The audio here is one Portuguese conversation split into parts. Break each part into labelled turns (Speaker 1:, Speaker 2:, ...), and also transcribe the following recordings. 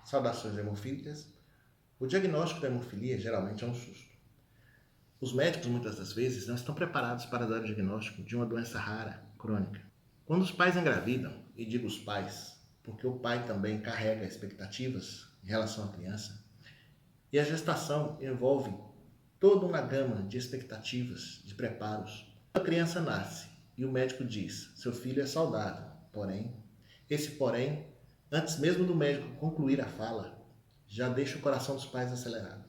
Speaker 1: Saudações hemofílicas. O diagnóstico da hemofilia geralmente é um susto. Os médicos muitas das vezes não estão preparados para dar o diagnóstico de uma doença rara, crônica. Quando os pais engravidam, e digo os pais, porque o pai também carrega expectativas em relação à criança, e a gestação envolve toda uma gama de expectativas, de preparos. A criança nasce e o médico diz: seu filho é saudável, porém, esse porém, antes mesmo do médico concluir a fala, já deixa o coração dos pais acelerado.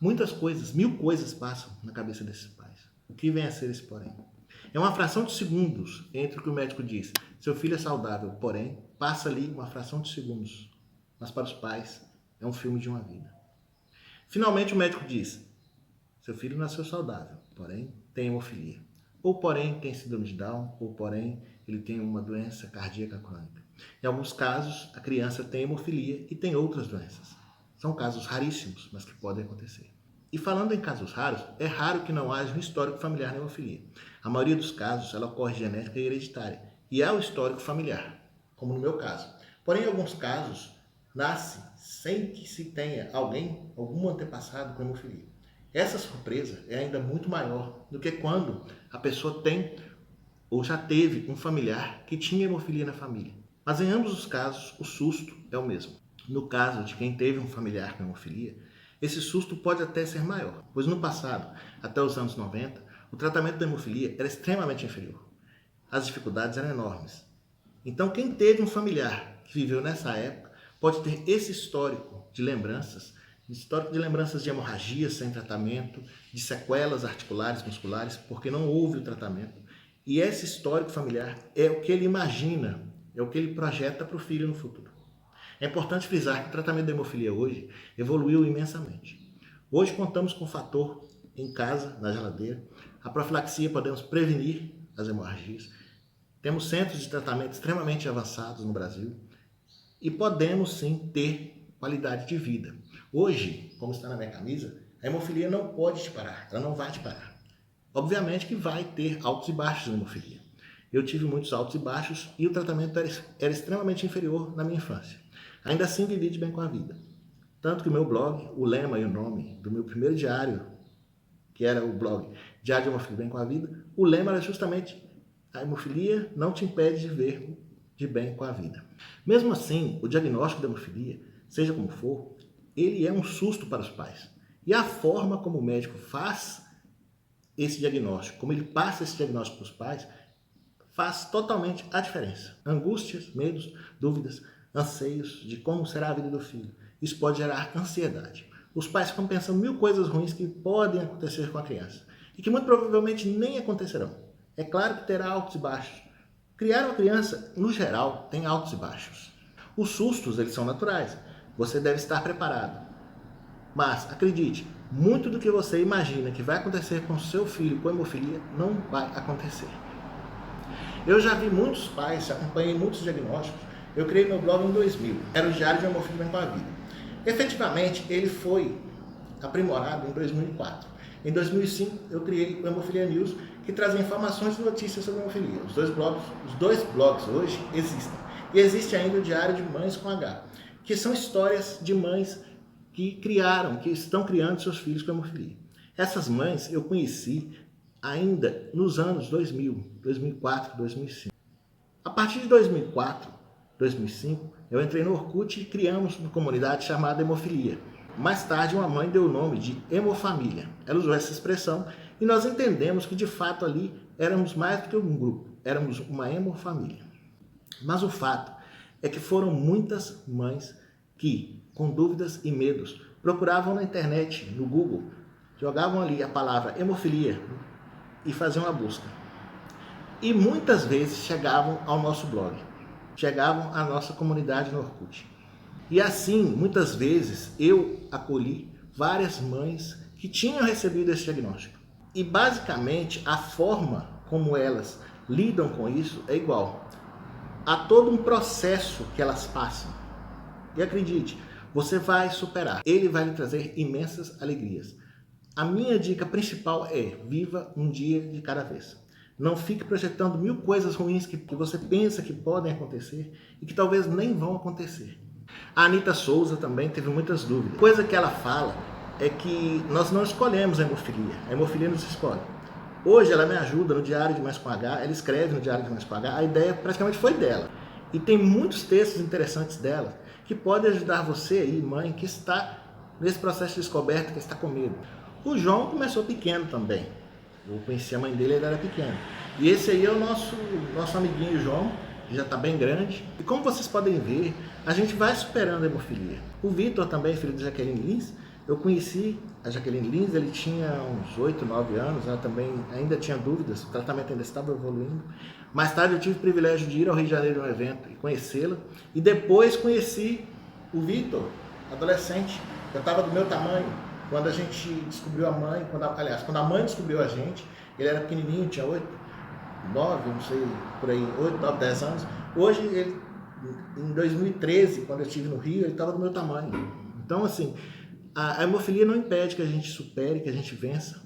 Speaker 1: Muitas coisas, 1000 coisas passam na cabeça desses pais. O que vem a ser esse porém? É uma fração de segundos entre o que o médico diz: seu filho é saudável, porém, passa ali uma fração de segundos. Mas para os pais, é um filme de uma vida. Finalmente o médico diz: seu filho nasceu saudável, porém, tem hemofilia. Ou porém, tem síndrome de Down, ou porém, ele tem uma doença cardíaca crônica. Em alguns casos, a criança tem hemofilia e tem outras doenças. São casos raríssimos, mas que podem acontecer. E falando em casos raros, é raro que não haja um histórico familiar na hemofilia. A maioria dos casos, ela ocorre genética e hereditária, e há o histórico familiar, como no meu caso. Porém, em alguns casos, nasce sem que se tenha algum antepassado com hemofilia. Essa surpresa é ainda muito maior do que quando a pessoa tem ou já teve um familiar que tinha hemofilia na família. Mas em ambos os casos, o susto é o mesmo. No caso de quem teve um familiar com hemofilia, esse susto pode até ser maior, pois no passado, até os anos 90, o tratamento da hemofilia era extremamente inferior. As dificuldades eram enormes. Então, quem teve um familiar que viveu nessa época pode ter esse histórico de lembranças de hemorragias sem tratamento, de sequelas articulares, musculares, porque não houve o tratamento. E esse histórico familiar é o que ele imagina, é o que ele projeta para o filho no futuro. É importante frisar que o tratamento da hemofilia hoje evoluiu imensamente. Hoje contamos com o fator em casa, na geladeira. A profilaxia podemos prevenir as hemorragias. Temos centros de tratamento extremamente avançados no Brasil e podemos sim ter qualidade de vida. Hoje, como está na minha camisa, a hemofilia não pode te parar, ela não vai te parar. Obviamente que vai ter altos e baixos na hemofilia. Eu tive muitos altos e baixos e o tratamento era extremamente inferior na minha infância. Ainda assim, vivi de bem com a vida. Tanto que o meu blog, o lema e o nome do meu primeiro diário, que era o blog Diário de Hemofilia Bem com a Vida, o lema era justamente: a hemofilia não te impede de ver de bem com a vida. Mesmo assim, o diagnóstico da hemofilia, seja como for, ele é um susto para os pais. E a forma como o médico faz esse diagnóstico, como ele passa esse diagnóstico para os pais, faz totalmente a diferença. Angústias, medos, dúvidas, anseios de como será a vida do filho. Isso pode gerar ansiedade. Os pais ficam pensando 1000 coisas ruins que podem acontecer com a criança e que muito provavelmente nem acontecerão. É claro que terá altos e baixos. Criar uma criança, no geral, tem altos e baixos. Os sustos, eles são naturais. Você deve estar preparado. Mas, acredite, muito do que você imagina que vai acontecer com seu filho com hemofilia não vai acontecer. Eu já vi muitos pais, acompanhei muitos diagnósticos. Eu criei meu blog em 2000, era o Diário de Hemofilia Bem com a Vida. Efetivamente, ele foi aprimorado em 2004. Em 2005, eu criei o Hemofilia News, que trazia informações e notícias sobre hemofilia. Os dois blogs hoje existem. E existe ainda o Diário de Mães com H, que são histórias de mães que estão criando seus filhos com hemofilia. Essas mães eu conheci ainda nos anos 2000, 2004, 2005. A partir de 2004, 2005, eu entrei no Orkut e criamos uma comunidade chamada Hemofilia. Mais tarde, uma mãe deu o nome de Hemofamília. Ela usou essa expressão e nós entendemos que, de fato, ali éramos mais do que um grupo, éramos uma hemofamília. Mas o fato é que foram muitas mães que, com dúvidas e medos, procuravam na internet, no Google, jogavam ali a palavra hemofilia e faziam a busca. E muitas vezes chegavam ao nosso blog, chegavam à nossa comunidade no Orkut. E assim, muitas vezes, eu acolhi várias mães que tinham recebido esse diagnóstico. E basicamente, a forma como elas lidam com isso é igual. Há todo um processo que elas passam. E acredite, você vai superar. Ele vai lhe trazer imensas alegrias. A minha dica principal é: viva um dia de cada vez. Não fique projetando 1000 coisas ruins que você pensa que podem acontecer e que talvez nem vão acontecer. A Anita Souza também teve muitas dúvidas. Coisa que ela fala é que nós não escolhemos a hemofilia nos escolhe. Hoje ela me ajuda no Diário de Mães com H, ela escreve no Diário de Mães com H, a ideia praticamente foi dela. E tem muitos textos interessantes dela que podem ajudar você aí, mãe, que está nesse processo de descoberta, que está com medo. O João começou pequeno também. Eu conheci a mãe dele, ele era pequeno. E esse aí é o nosso amiguinho João, que já está bem grande. E como vocês podem ver, a gente vai superando a hemofilia. O Vitor também, filho de Jaqueline Lins, eu conheci a Jaqueline Lins, ele tinha uns 8, 9 anos, ela também ainda tinha dúvidas, o tratamento ainda estava evoluindo. Mais tarde eu tive o privilégio de ir ao Rio de Janeiro em um evento e conhecê-la. E depois conheci o Vitor, adolescente, eu estava do meu tamanho. Quando a gente descobriu a mãe, quando a mãe descobriu a gente, ele era pequenininho, tinha 8, 9, não sei, por aí, 8, 9, 10 anos. Hoje, ele, em 2013, quando eu estive no Rio, ele estava do meu tamanho. Então, assim, a hemofilia não impede que a gente supere, que a gente vença.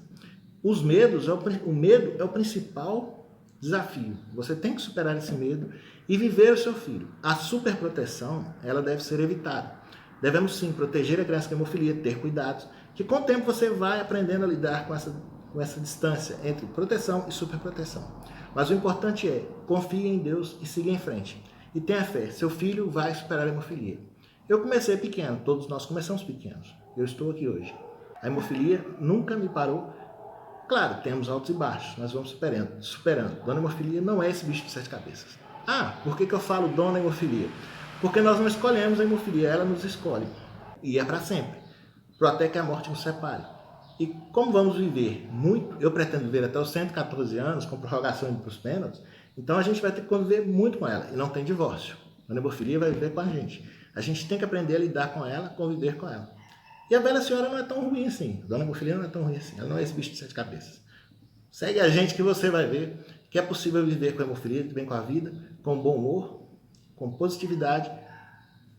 Speaker 1: Os medos, o medo é o principal desafio. Você tem que superar esse medo e viver o seu filho. A superproteção, ela deve ser evitada. Devemos sim proteger a criança com hemofilia, ter cuidados, que com o tempo você vai aprendendo a lidar com essa distância entre proteção e superproteção. Mas o importante é, confie em Deus e siga em frente. E tenha fé, seu filho vai superar a hemofilia. Eu comecei pequeno, todos nós começamos pequenos. Eu estou aqui hoje. A hemofilia nunca me parou. Claro, temos altos e baixos, mas vamos superando. Dona Hemofilia não é esse bicho de 7 cabeças. Ah, por que eu falo Dona Hemofilia? Porque nós não escolhemos a hemofilia, ela nos escolhe. E é para sempre. Até que a morte nos separe. E como vamos viver muito, eu pretendo viver até os 114 anos, com prorrogação para os pênaltis, então a gente vai ter que conviver muito com ela. E não tem divórcio. A hemofilia vai viver com a gente. A gente tem que aprender a lidar com ela, conviver com ela. E a velha senhora não é tão ruim assim. Dona Hemofilia não é tão ruim assim. Ela não é esse bicho de 7 cabeças. Segue a gente que você vai ver que é possível viver com a hemofilia, bem com a vida, com bom humor, com positividade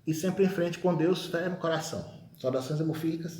Speaker 1: e sempre em frente com Deus, fé no coração. Saudações hemofílicas.